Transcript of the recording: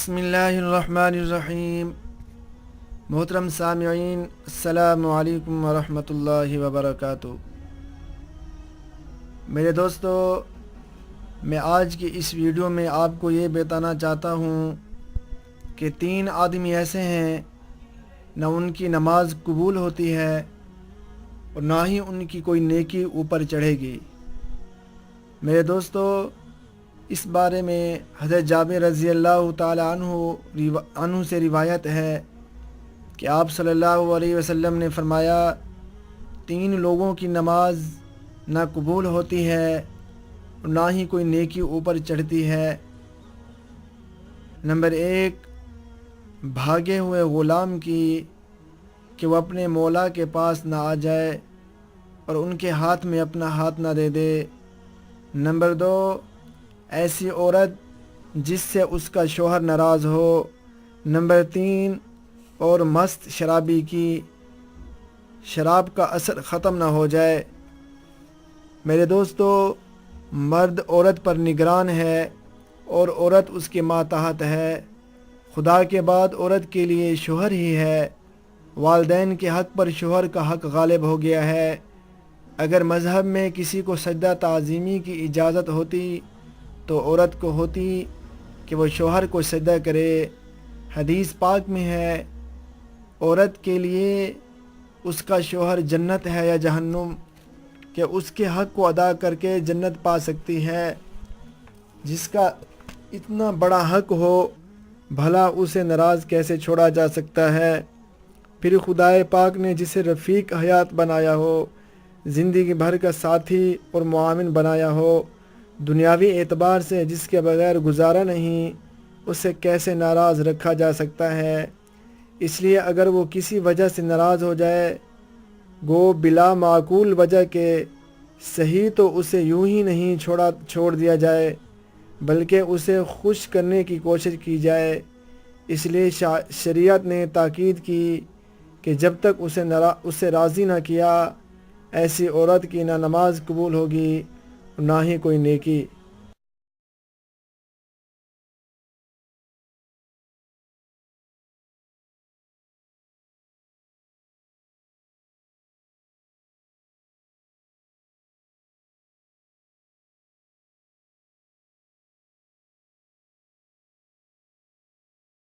بسم اللہ الرحمن الرحیم۔ محترم سامعین، السلام علیکم ورحمۃ اللہ وبرکاتہ۔ میرے دوستو، میں آج کی اس ویڈیو میں آپ کو یہ بتانا چاہتا ہوں کہ 3 آدمی ایسے ہیں نہ ان کی نماز قبول ہوتی ہے اور نہ ہی ان کی کوئی نیکی اوپر چڑھے گی۔ میرے دوستو، اس بارے میں حضرت جابر رضی اللہ تعالی عنہ سے روایت ہے کہ آپ صلی اللہ علیہ وسلم نے فرمایا 3 لوگوں کی نماز نہ قبول ہوتی ہے اور نہ ہی کوئی نیکی اوپر چڑھتی ہے۔ نمبر 1، بھاگے ہوئے غلام کی کہ وہ اپنے مولا کے پاس نہ آ جائے اور ان کے ہاتھ میں اپنا ہاتھ نہ دے دے۔ نمبر 2، ایسی عورت جس سے اس کا شوہر ناراض ہو۔ نمبر 3، اور مست شرابی کی شراب کا اثر ختم نہ ہو جائے۔ میرے دوستو، مرد عورت پر نگران ہے اور عورت اس کے ماتحت ہے۔ خدا کے بعد عورت کے لیے شوہر ہی ہے۔ والدین کے حق پر شوہر کا حق غالب ہو گیا ہے۔ اگر مذہب میں کسی کو سجدہ تعظیمی کی اجازت ہوتی تو عورت کو ہوتی کہ وہ شوہر کو سجدہ کرے۔ حدیث پاک میں ہے، عورت کے لیے اس کا شوہر جنت ہے یا جہنم، کہ اس کے حق کو ادا کر کے جنت پا سکتی ہے۔ جس کا اتنا بڑا حق ہو، بھلا اسے ناراض کیسے چھوڑا جا سکتا ہے؟ پھر خدائے پاک نے جسے رفیق حیات بنایا ہو، زندگی بھر کا ساتھی اور معاون بنایا ہو، دنیاوی اعتبار سے جس کے بغیر گزارا نہیں، اسے کیسے ناراض رکھا جا سکتا ہے؟ اس لیے اگر وہ کسی وجہ سے ناراض ہو جائے، گو بلا معقول وجہ کے، صحیح تو اسے یوں ہی نہیں چھوڑ دیا جائے، بلکہ اسے خوش کرنے کی کوشش کی جائے۔ اس لیے شریعت نے تاکید کی کہ جب تک اسے راضی نہ کیا، ایسی عورت کی نہ نماز قبول ہوگی نہ ہی کوئی نیکی۔